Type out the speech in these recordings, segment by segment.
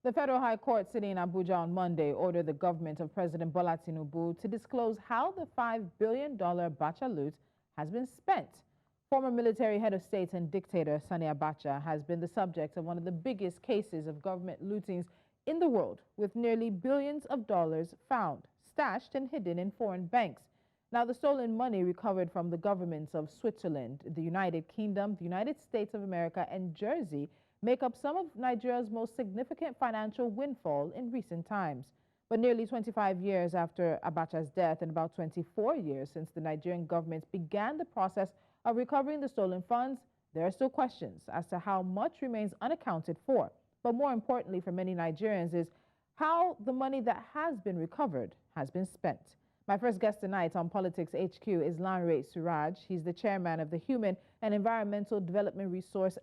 The Federal High Court sitting in Abuja on Monday ordered the government of President Bola Tinubu to disclose how the $5 billion Abacha loot has been spent. Former military head of state and dictator Sani Abacha has been the subject of one of the biggest cases of government lootings in the world, with nearly billions of dollars found, stashed and hidden in foreign banks. Now, the stolen money recovered from the governments of Switzerland, the United Kingdom, the United States of America, and Jersey make up some of Nigeria's most significant financial windfall in recent times. But nearly 25 years after Abacha's death and about 24 years since the Nigerian government began the process of recovering the stolen funds, there are still questions as to how much remains unaccounted for. But more importantly for many Nigerians is how the money that has been recovered has been spent. My first guest tonight on Politics HQ is Lanre Suraj. He's the chairman of the Human and Environmental Development Resource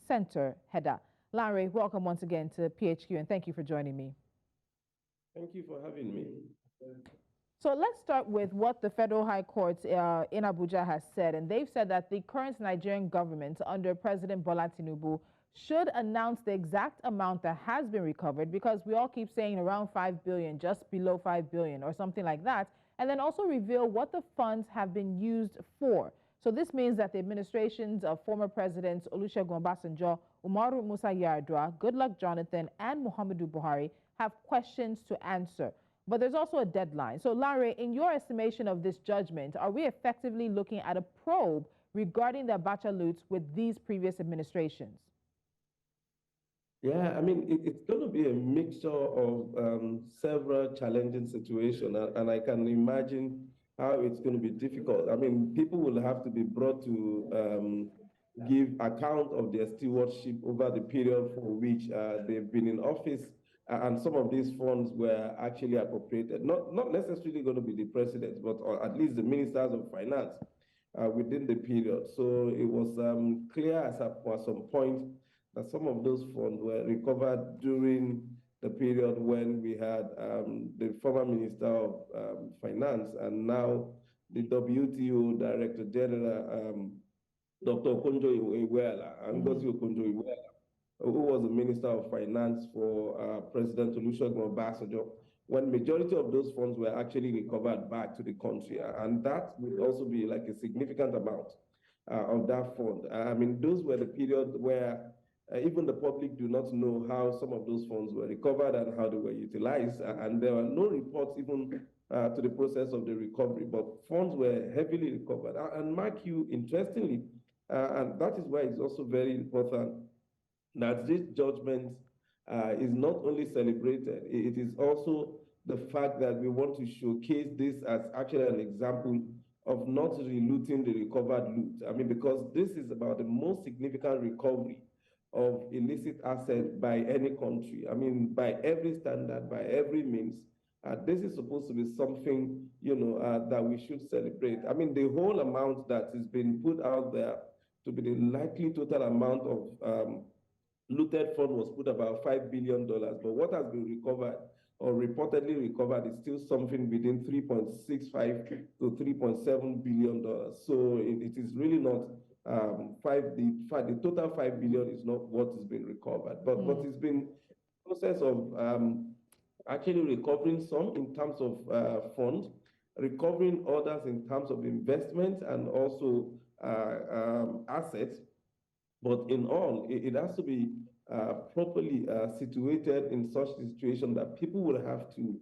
Center, HEDA. Lanre, welcome once again to PHQ, and thank you for joining me. Thank you for having me. So let's start with what the Federal High Court in Abuja has said, and they've said that the current Nigerian government under President Bola Tinubu should announce the exact amount that has been recovered, because we all keep saying around 5 billion, just below 5 billion or something like that, and then also reveal what the funds have been used for. So this means that the administrations of former presidents Olusegun Obasanjo, Umaru Musa Yar'Adua, Goodluck Jonathan, and Muhammadu Buhari have questions to answer. But there's also a deadline. So Lanre, in your estimation of this judgment, are we effectively looking at a probe regarding the Abacha loots with these previous administrations? Yeah, I mean, it's going to be a mixture of several challenging situations, and I can imagine how it's going to be difficult. I mean, people will have to be brought to give account of their stewardship over the period for which they've been in office, and some of these funds were actually appropriated. Not necessarily going to be the president, but or at least the ministers of finance within the period. So it was clear at some point that some of those funds were recovered during the period when we had the former Minister of Finance and now the WTO Director General, Dr. Okonjo-Iweala, who was the Minister of Finance for President Olusegun Obasanjo, when majority of those funds were actually recovered back to the country. And that would also be like a significant amount of that fund. I mean, those were the period where even the public do not know how some of those funds were recovered and how they were utilized. And there are no reports even to the process of the recovery, but funds were heavily recovered. And mark you, interestingly, and that is why it's also very important that this judgment is not only celebrated, it is also the fact that we want to showcase this as actually an example of not relooting the recovered loot. I mean, because this is about the most significant recovery of illicit assets by any country. I mean, by every standard, by every means. This is supposed to be something, that we should celebrate. I mean, the whole amount that is being put out there to be the likely total amount of looted fund was put about $5 billion. But what has been recovered or reportedly recovered is still something within $3.65 to $3.7 billion. So it is really not the total $5 billion is not what has been recovered, but what has been process of actually recovering some in terms of funds, recovering others in terms of investment and also assets. But in all, it has to be properly situated in such a situation that people will have to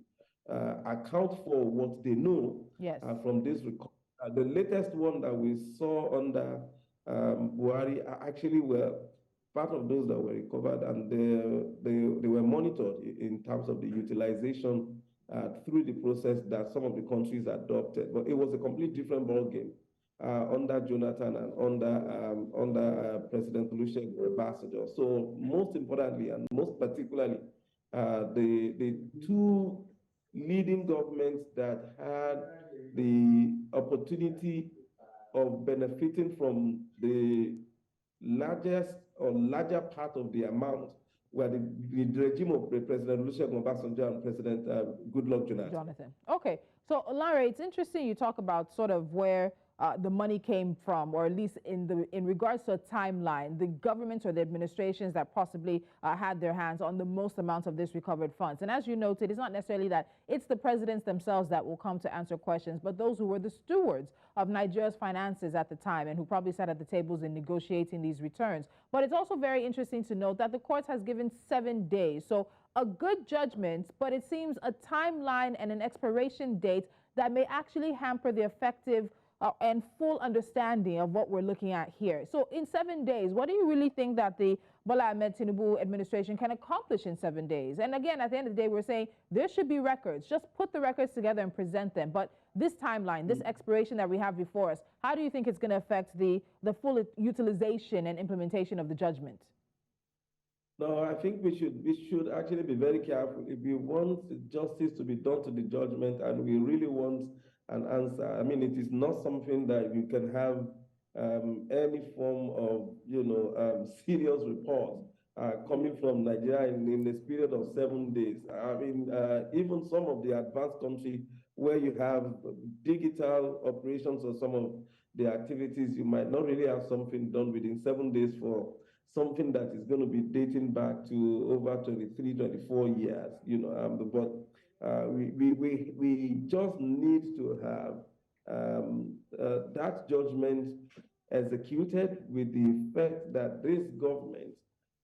account for what they know from this recovery. The latest one that we saw under Buhari actually were part of those that were recovered, and they were monitored in terms of the utilization through the process that some of the countries adopted. But it was a completely different ballgame under Jonathan and under President Olusegun Obasanjo. So most importantly, and most particularly, the two leading governments that had the opportunity of benefiting from the larger part of the amount were the regime of President Olusegun Obasanjo and President Goodluck Jonathan. Okay, so Lanre, it's interesting you talk about sort of where the money came from, or at least in regards to a timeline, the governments or the administrations that possibly had their hands on the most amount of this recovered funds. And as you noted, it's not necessarily that it's the presidents themselves that will come to answer questions, but those who were the stewards of Nigeria's finances at the time and who probably sat at the tables in negotiating these returns. But it's also very interesting to note that the court has given 7 days. So a good judgment, but it seems a timeline and an expiration date that may actually hamper the effective and full understanding of what we're looking at here. So in 7 days, what do you really think that the Bola Tinubu administration can accomplish in 7 days? And again, at the end of the day, we're saying there should be records. Just put the records together and present them. But this timeline, this expiration that we have before us, how do you think it's going to affect the full utilization and implementation of the judgment? No, I think we should actually be very careful. If we want justice to be done to the judgment and we really want an answer, I mean, it is not something that you can have any form of, serious report coming from Nigeria in this period of 7 days. I mean, even some of the advanced countries where you have digital operations or some of the activities, you might not really have something done within 7 days for something that is going to be dating back to over 23, 24 years, but we just need to have that judgment executed with the effect that this government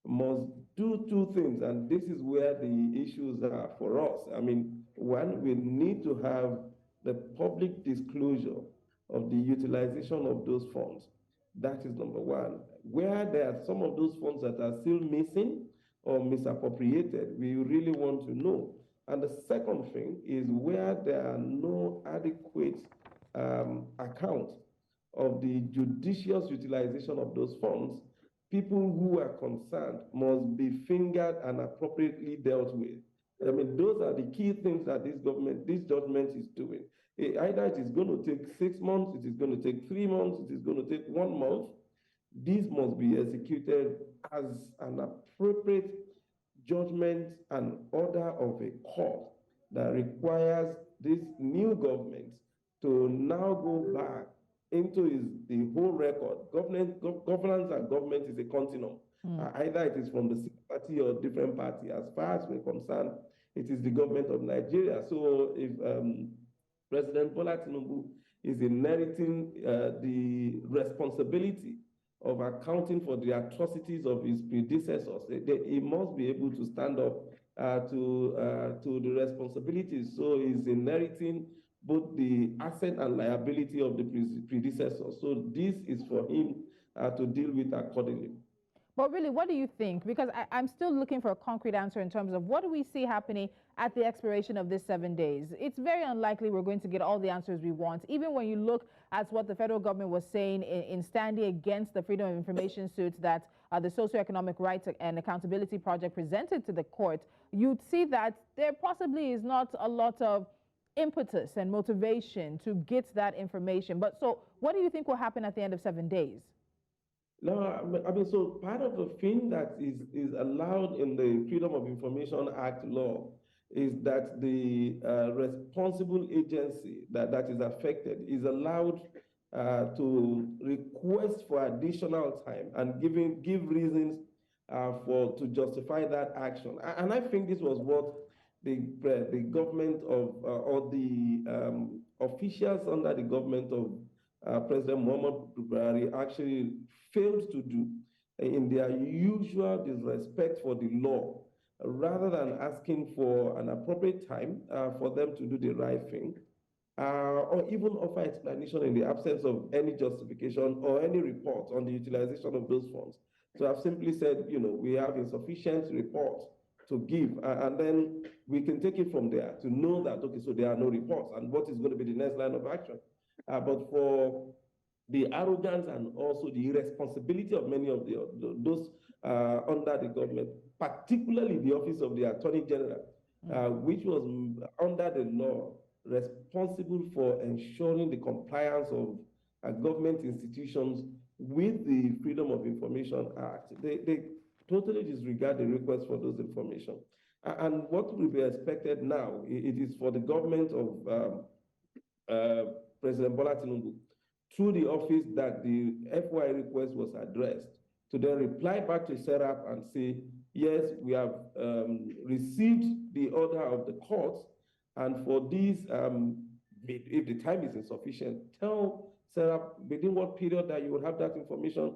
must do 2 things, and this is where the issues are for us. I mean, one, we need to have the public disclosure of the utilization of those funds. That is number one. Where there are some of those funds that are still missing or misappropriated, we really want to know. And the second thing is where there are no adequate accounts of the judicious utilization of those funds, people who are concerned must be fingered and appropriately dealt with. I mean, those are the key things that this judgment is doing. Either it is going to take 6 months, it is going to take 3 months, it is going to take 1 month. This must be executed as an appropriate judgment and order of a court that requires this new government to now go back into the whole record. Governance and government is a continuum. Either it is from the same party or different party. As far as we're concerned, it is the government of Nigeria. So if President Bola Tinubu is inheriting the responsibility of accounting for the atrocities of his predecessors, he must be able to stand up to the responsibilities. So he's inheriting both the asset and liability of the predecessors. So this is for him to deal with accordingly. But really, what do you think? Because I'm still looking for a concrete answer in terms of what do we see happening at the expiration of this 7 days? It's very unlikely we're going to get all the answers we want. Even when you look at what the federal government was saying in standing against the Freedom of Information suit that the Socioeconomic Rights and Accountability Project presented to the court, you'd see that there possibly is not a lot of impetus and motivation to get that information. But so what do you think will happen at the end of 7 days? No, I mean, so part of the thing that is allowed in the Freedom of Information Act law is that the responsible agency that is affected is allowed to request for additional time and give reasons to justify that action. And I think this was what the government of or the officials under the government of President Muhammadu Buhari actually failed to do in their usual disrespect for the law. Rather than asking for an appropriate time for them to do the right thing, or even offer explanation in the absence of any justification or any report on the utilization of those funds. So I've simply said, we have insufficient reports to give, and then we can take it from there to know that, okay, so there are no reports, and what is going to be the next line of action. But for the arrogance and also the irresponsibility of many of those under the government, particularly the office of the Attorney General, which was under the law responsible for ensuring the compliance of government institutions with the Freedom of Information Act. They totally disregard the request for those information. And what will be expected now, it is for the government of President Bola Tinubu through the office that the FY request was addressed, to then reply back to SERAP and say, yes, we have received the order of the courts, and for this, if the time is insufficient, tell SERAP within what period that you will have that information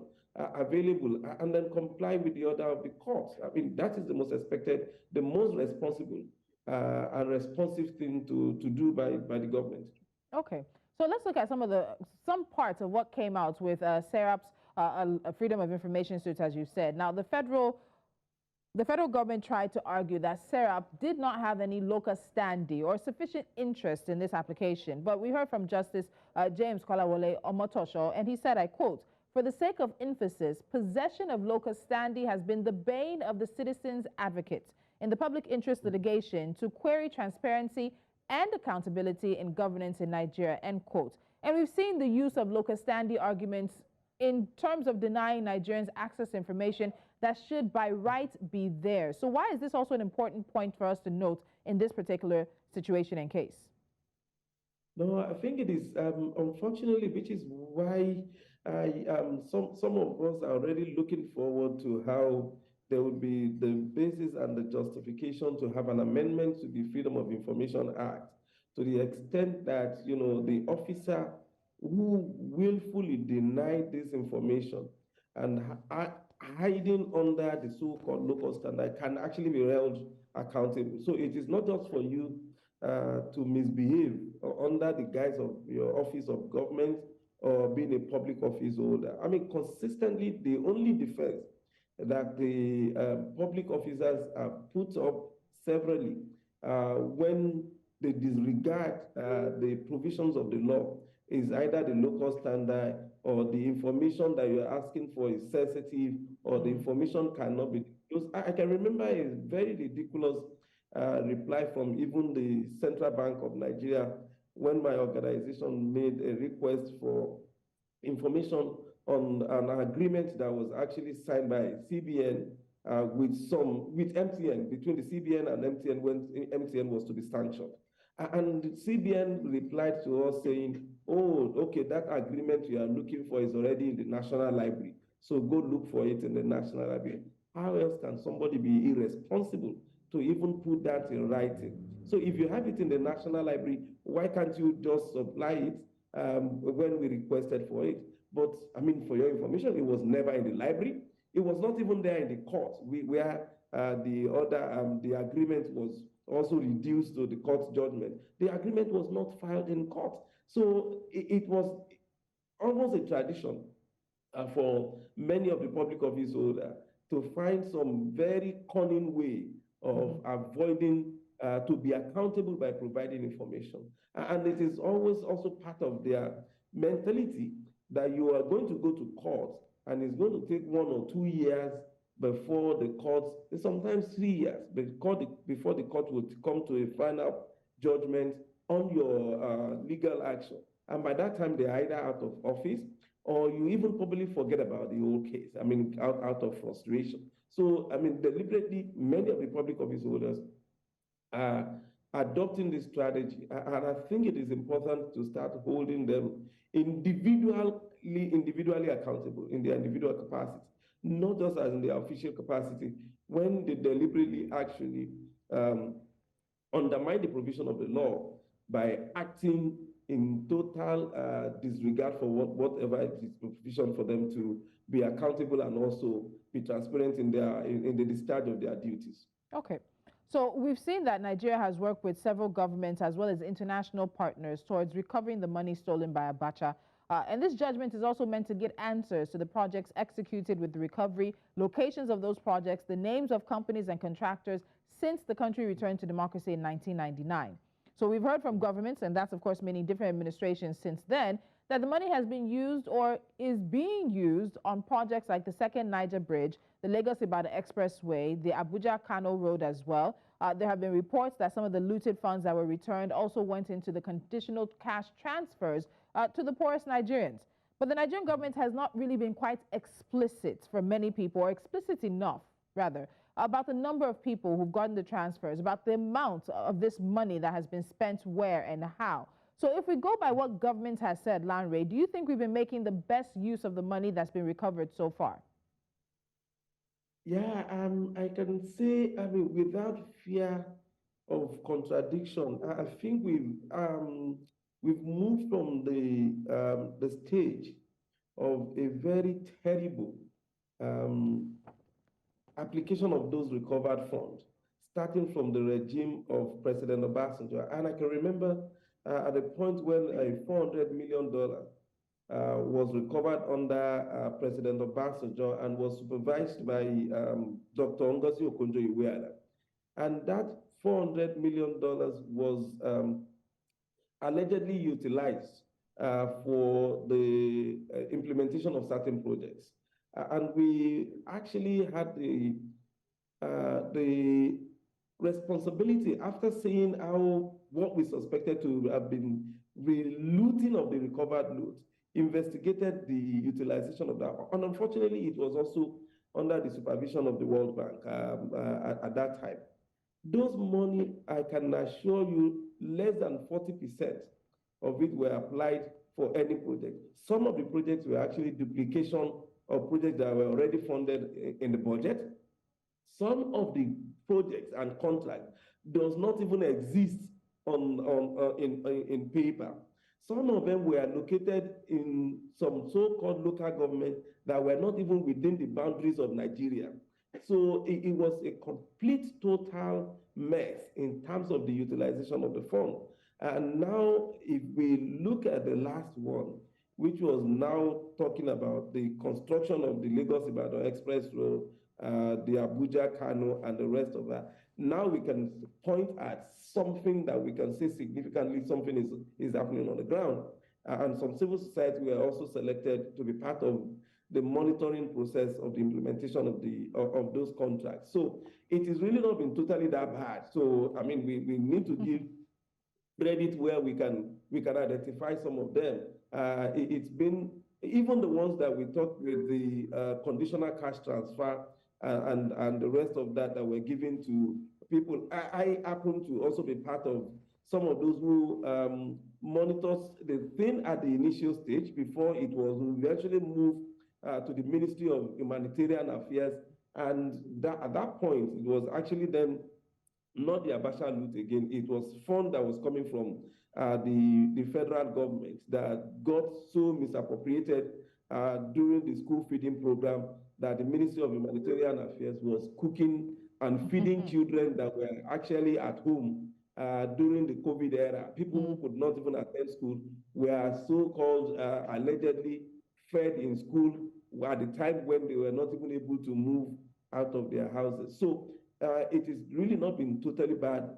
available, and then comply with the order of the court. I mean, that is the most expected, the most responsible and responsive thing to do by the government. Okay, so let's look at some parts of what came out with SERAP's Freedom of Information suit, as you said. Now, the federal government tried to argue that SERAP did not have any locus standi or sufficient interest in this application. But we heard from Justice James Kolawole Omotosho, and he said, I quote, "For the sake of emphasis, possession of locus standi has been the bane of the citizens' advocates in the public interest litigation to query transparency and accountability in governance in Nigeria," end quote. And we've seen the use of locus standi arguments in terms of denying Nigerians access to information that should by right be there. So why is this also an important point for us to note in this particular situation and case? No, I think it is, unfortunately, which is why some of us are already looking forward to how there would be the basis and the justification to have an amendment to the Freedom of Information Act, to the extent that, you know, the officer who willfully denied this information and hiding under the so-called locus standi can actually be held accountable. So it is not just for you to misbehave under the guise of your office of government or being a public office holder. I mean, consistently, the only defense that the public officers put up severally when they disregard the provisions of the law is either the locus standi or the information that you're asking for is sensitive or the information cannot be used. I can remember a very ridiculous reply from even the Central Bank of Nigeria when my organization made a request for information on an agreement that was actually signed by CBN with MTN, between the CBN and MTN when MTN was to be sanctioned. And CBN replied to us saying, oh, okay, that agreement you are looking for is already in the National Library, so go look for it in the National Library. How else can somebody be irresponsible to even put that in writing? So if you have it in the National Library, why can't you just supply it when we requested for it? But I mean, for your information, it was never in the library. It was not even there in the court where the agreement was also reduced to the court judgment. The agreement was not filed in court. So it was almost a tradition for many of the public office holders to find some very cunning way of avoiding to be accountable by providing information. And it is always also part of their mentality that you are going to go to court and it's going to take 1 or 2 years before the court, sometimes 3 years, before the court will come to a final judgment on your legal action. And by that time, they're either out of office or you even probably forget about the whole case, I mean, out of frustration. So, I mean, deliberately, many of the public office holders are adopting this strategy. And I think it is important to start holding them individually accountable in their individual capacity, not just as in their official capacity, when they deliberately actually undermine the provision of the law by acting in total disregard for whatever it is provision for them to be accountable and also be transparent in the discharge of their duties. Okay. So we've seen that Nigeria has worked with several governments as well as international partners towards recovering the money stolen by Abacha. And this judgment is also meant to get answers to the projects executed with the recovery, locations of those projects, the names of companies and contractors since the country returned to democracy in 1999. So we've heard from governments, and that's of course many different administrations since then, that the money has been used or is being used on projects like the Second Niger Bridge, the Lagos-Ibadan Expressway, the Abuja-Kano Road as well. There have been reports that some of the looted funds that were returned also went into the conditional cash transfers to the poorest Nigerians. But the Nigerian government has not really been quite explicit for many people, or explicit enough, rather, about the number of people who've gotten the transfers, about the amount of this money that has been spent where and how. So if we go by what government has said, Lanre, do you think we've been making the best use of the money that's been recovered so far? Yeah, I can say, I mean, without fear of contradiction, I think we've moved from the stage of a very terrible um, application of those recovered funds, starting from the regime of President Obasanjo. And I can remember at the point when a $400 million was recovered under President Obasanjo and was supervised by Dr. Ngozi Okonjo-Iweala. And that $400 million was allegedly utilized for the implementation of certain projects. And we actually had the responsibility, after seeing how what we suspected to have been looting of the recovered loot, investigated the utilization of that. And unfortunately, it was also under the supervision of the World Bank at that time. Those money, I can assure you, less than 40% of it were applied for any project. Some of the projects were actually duplication of projects that were already funded in the budget. Some of the projects and contracts does not even exist in paper. Some of them were located in some so-called local government that were not even within the boundaries of Nigeria. So it was a complete, total mess in terms of the utilization of the fund. And now, if we look at the last one, which was now talking about the construction of the Lagos-Ibadan Express Road, the Abuja, Kano, and the rest of that, now we can point at something that we can say significantly something is happening on the ground. And some civil society were also selected to be part of the monitoring process of the implementation of those contracts. So it is really not been totally that bad. So I mean, we need to give credit where we can identify some of them. It's been even the ones that we talked with the conditional cash transfer and the rest of that were given to people. I happen to also be part of some of those who monitors the thing at the initial stage before it was eventually moved to the Ministry of Humanitarian Affairs. And at that point, it was actually then not the Abacha loot again. It was fund that was coming from the federal government that got so misappropriated during the school feeding program that the Ministry of Humanitarian Affairs was cooking and feeding children that were actually at home during the COVID era. People who could not even attend school were so-called allegedly fed in school at the time when they were not even able to move out of their houses. So it has really not been totally bad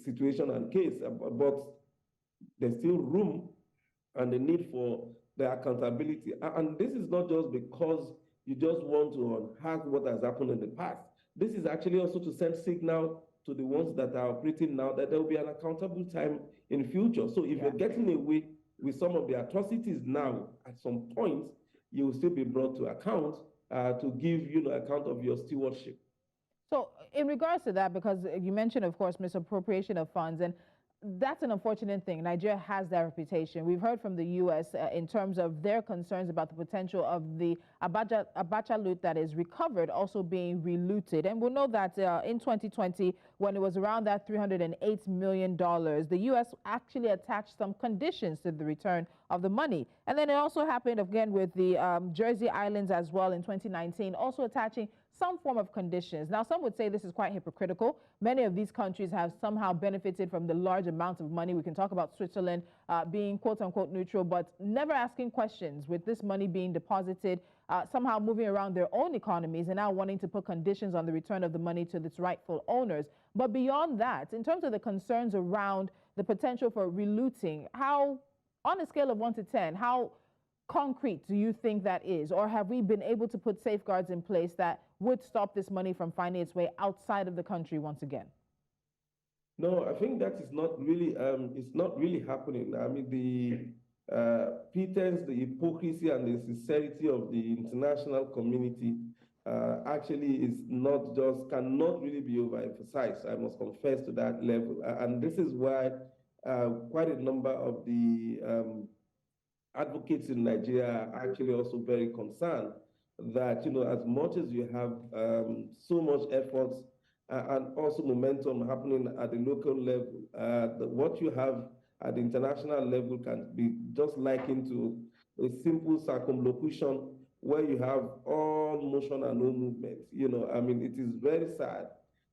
situation and case, but there's still room and the need for the accountability. And this is not just because you just want to unhack what has happened in the past. This is actually also to send signal to the ones that are operating now that there will be an accountable time in future. So if you're getting away with some of the atrocities now, at some point, you will still be brought to account to give account of your stewardship. So in regards to that, because you mentioned, of course, misappropriation of funds, and that's an unfortunate thing. Nigeria has that reputation. We've heard from the U.S. In terms of their concerns about the potential of the Abacha loot that is recovered also being relooted. And we'll know that in 2020, when it was around that $308 million, the U.S. actually attached some conditions to the return of the money. And then it also happened again with the Jersey Islands as well in 2019, also attaching some form of conditions. Now, some would say this is quite hypocritical. Many of these countries have somehow benefited from the large amounts of money. We can talk about Switzerland being quote-unquote neutral, but never asking questions with this money being deposited, somehow moving around their own economies and now wanting to put conditions on the return of the money to its rightful owners. But beyond that, in terms of the concerns around the potential for relooting, how, on a scale of 1 to 10, how concrete do you think that is? Or have we been able to put safeguards in place that would stop this money from finding its way outside of the country once again? No, I think that is not really, it's not really happening. I mean, the pretense, the hypocrisy and the sincerity of the international community actually is not just, cannot really be overemphasized. I must confess to that level. And this is why quite a number of the advocates in Nigeria are actually also very concerned that, as much as you have so much efforts and also momentum happening at the local level, what you have at the international level can be just likened to a simple circumlocution where you have all motion and no movement. I mean, it is very sad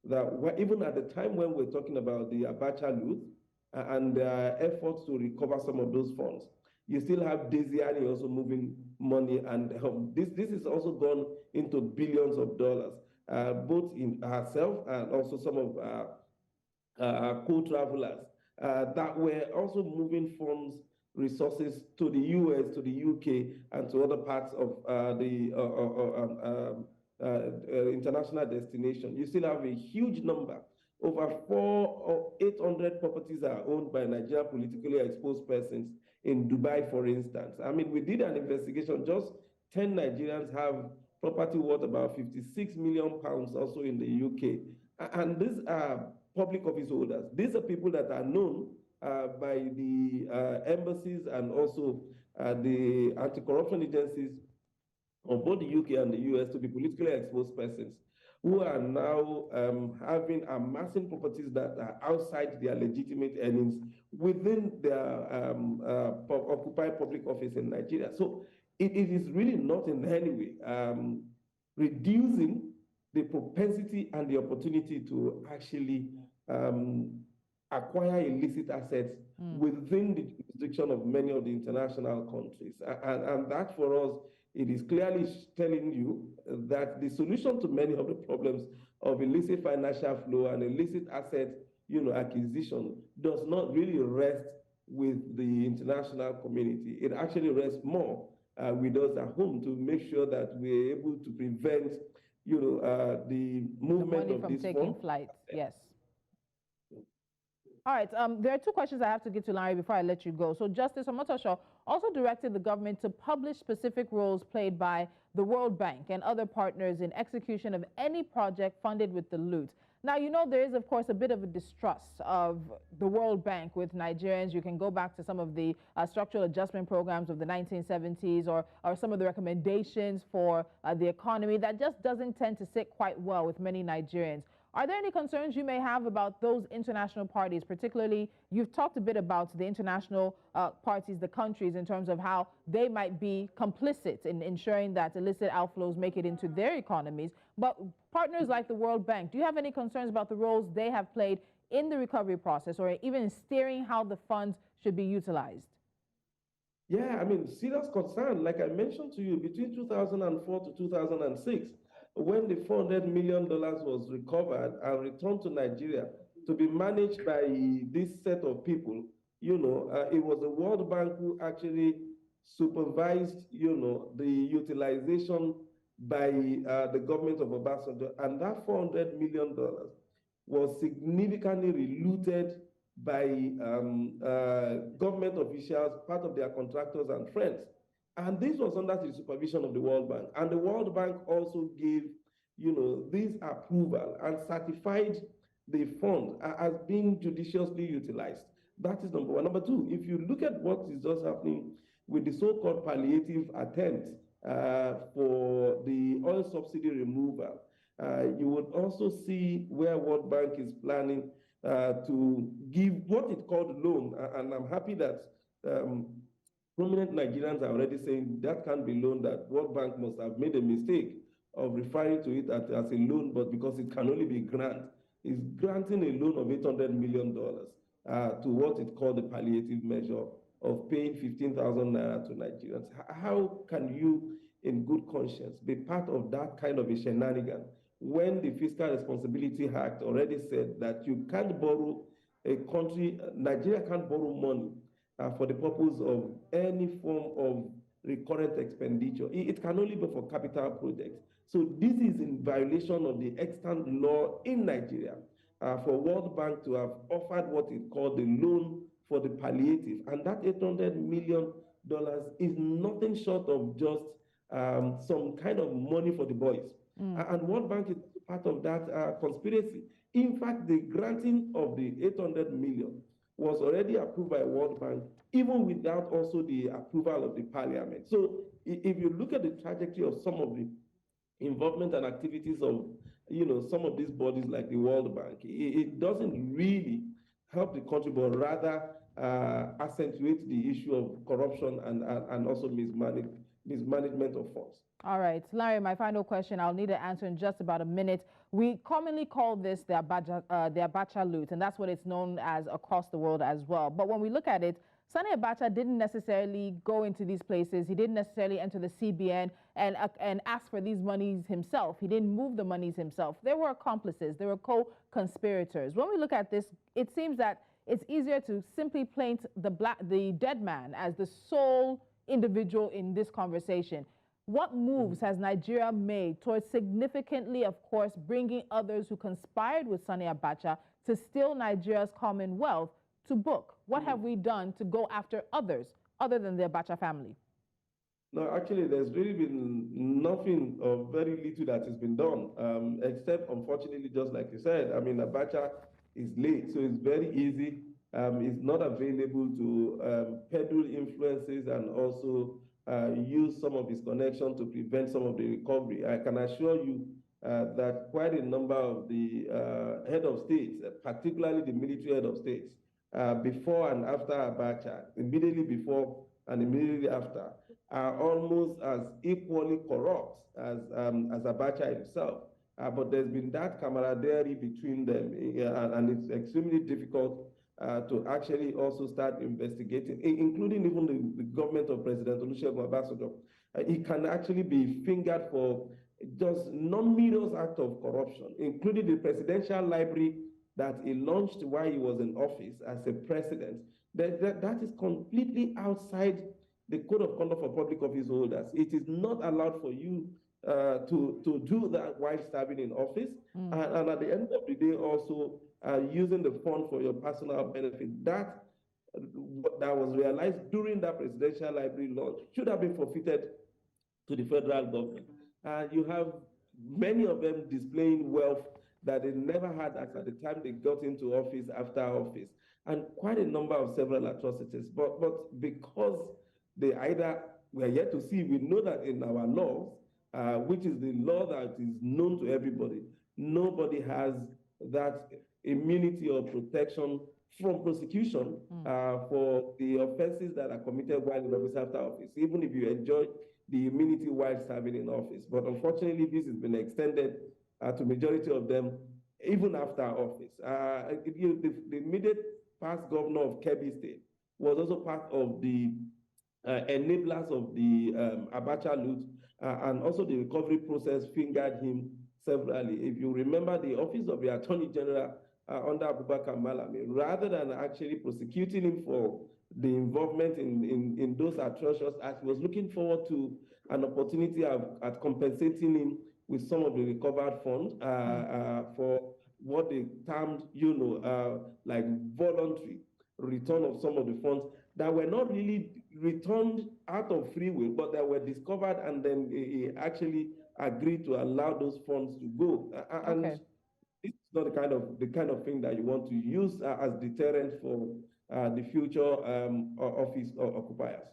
that even at the time when we're talking about the Abacha loot and their efforts to recover some of those funds, you still have Desiani also moving money, and this is also gone into billions of dollars, both in herself and also some of co-travelers that were also moving funds, resources to the US, to the UK, and to other parts of the international destination. You still have a huge number. Over 400 or 800 properties are owned by Nigerian politically exposed persons in Dubai, for instance. I mean, we did an investigation. Just 10 Nigerians have property worth about 56 million pounds also in the UK. And these are public office holders. These are people that are known by the embassies and also the anti-corruption agencies of both the UK and the US to be politically exposed persons who are now amassing properties that are outside their legitimate earnings within their occupied public office in Nigeria. So it is really not in any way reducing the propensity and the opportunity to actually acquire illicit assets within the jurisdiction of many of the international countries. And that for us, it is clearly telling you that the solution to many of the problems of illicit financial flow and illicit asset acquisition does not really rest with the international community. It actually rests more with us at home to make sure that we're able to prevent the movement of this taking flight. Yes. All right, there are two questions I have to get to, Lanre, before I let you go. So Justice Omotosho also directed the government to publish specific roles played by the World Bank and other partners in execution of any project funded with the loot. Now, there is, of course, a bit of a distrust of the World Bank with Nigerians. You can go back to some of the structural adjustment programs of the 1970s or some of the recommendations for the economy that just doesn't tend to sit quite well with many Nigerians. Are there any concerns you may have about those international parties? Particularly, you've talked a bit about the international parties, the countries, in terms of how they might be complicit in ensuring that illicit outflows make it into their economies. But partners like the World Bank, do you have any concerns about the roles they have played in the recovery process or even in steering how the funds should be utilized? Yeah, I mean, serious concern. Like I mentioned to you, between 2004 to 2006, when the $400 million was recovered and returned to Nigeria to be managed by this set of people, it was the World Bank who actually supervised, the utilization by the government of Obasanjo. And that $400 million was significantly reluted by government officials, part of their contractors and friends. And this was under the supervision of the World Bank. And the World Bank also gave, this approval and certified the fund as being judiciously utilized. That is number one. Number two, if you look at what is just happening with the so-called palliative attempt for the oil subsidy removal, you would also see where World Bank is planning to give what it called loan. And I'm happy that prominent Nigerians are already saying that can't be loan, that World Bank must have made a mistake of referring to it as a loan, but because it can only be grant. It's granting a loan of $800 million to what it called the palliative measure of paying 15,000 naira to Nigerians. How can you, in good conscience, be part of that kind of a shenanigan when the Fiscal Responsibility Act already said that you can't borrow a country, Nigeria can't borrow money for the purpose of any form of recurrent expenditure. It can only be for capital projects. So this is in violation of the extant law in Nigeria for World Bank to have offered what it called the loan for the palliative. And that $800 million is nothing short of just some kind of money for the boys. And World Bank is part of that conspiracy. In fact, the granting of the $800 million was already approved by World Bank, even without also the approval of the parliament. So if you look at the trajectory of some of the involvement and activities of, some of these bodies like the World Bank, it doesn't really help the country, but rather accentuate the issue of corruption and also mismanagement of funds. All right, Larry, my final question, I'll need an answer in just about a minute. We commonly call this the Abacha loot, and that's what it's known as across the world as well. But when we look at it, Sani Abacha didn't necessarily go into these places. He didn't necessarily enter the CBN and ask for these monies himself. He didn't move the monies himself. There were accomplices. There were co-conspirators. When we look at this, it seems that it's easier to simply paint the dead man as the sole individual in this conversation. What moves has Nigeria made towards significantly, of course, bringing others who conspired with Sani Abacha to steal Nigeria's commonwealth to book? What have we done to go after others other than the Abacha family? No, actually, there's really been nothing or very little that has been done, except, unfortunately, just like you said, I mean, Abacha is late, so it's very easy. It's not available to peddle influences and also use some of his connection to prevent some of the recovery. I can assure you that quite a number of the head of states, particularly the military head of states, before and after Abacha, immediately before and immediately after, are almost as equally corrupt as Abacha himself. But there's been that camaraderie between them, and it's extremely difficult to actually also start investigating, including even the government of President Olusegun Obasanjo. It can actually be fingered for just numerous acts of corruption, including the presidential library that he launched while he was in office as a president. That is completely outside the Code of Conduct for Public Office Holders. It is not allowed for you to do that while serving in office. And at the end of the day, also using the fund for your personal benefit. That was realized during that presidential library launch should have been forfeited to the federal government. You have many of them displaying wealth that they never had at the time they got into office, after office, and quite a number of several atrocities. But because they either, we are yet to see, we know that in our laws, which is the law that is known to everybody, nobody has that immunity or protection from prosecution for the offenses that are committed while in office, after office, even if you enjoy the immunity while serving in office. But unfortunately, this has been extended to majority of them, even after office. The immediate past governor of Kebbi State was also part of the enablers of the Abacha loot, and also the recovery process fingered him severally. If you remember, the office of the Attorney General under Abubakar Malami, rather than actually prosecuting him for the involvement in those atrocious acts, was looking forward to an opportunity at compensating him with some of the recovered funds for what they termed, like voluntary return of some of the funds that were not really returned out of free will, but that were discovered, and then he actually agreed to allow those funds to go. And it's not the kind of thing that you want to use as deterrent for the future office occupiers.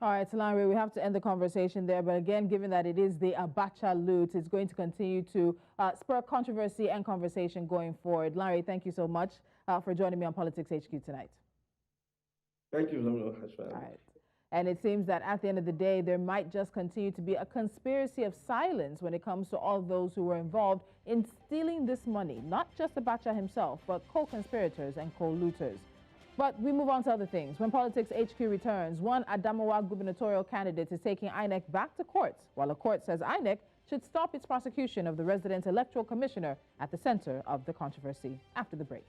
All right, Lanre, we have to end the conversation there. But again, given that it is the Abacha loot, it's going to continue to spur controversy and conversation going forward. Lanre, thank you so much for joining me on Politics HQ tonight. Thank you very much. All right. And it seems that at the end of the day, there might just continue to be a conspiracy of silence when it comes to all those who were involved in stealing this money. Not just Abacha himself, but co-conspirators and co-looters. But we move on to other things. When Politics HQ returns, one Adamawa gubernatorial candidate is taking INEC back to court, while a court says INEC should stop its prosecution of the resident electoral commissioner at the center of the controversy. After the break.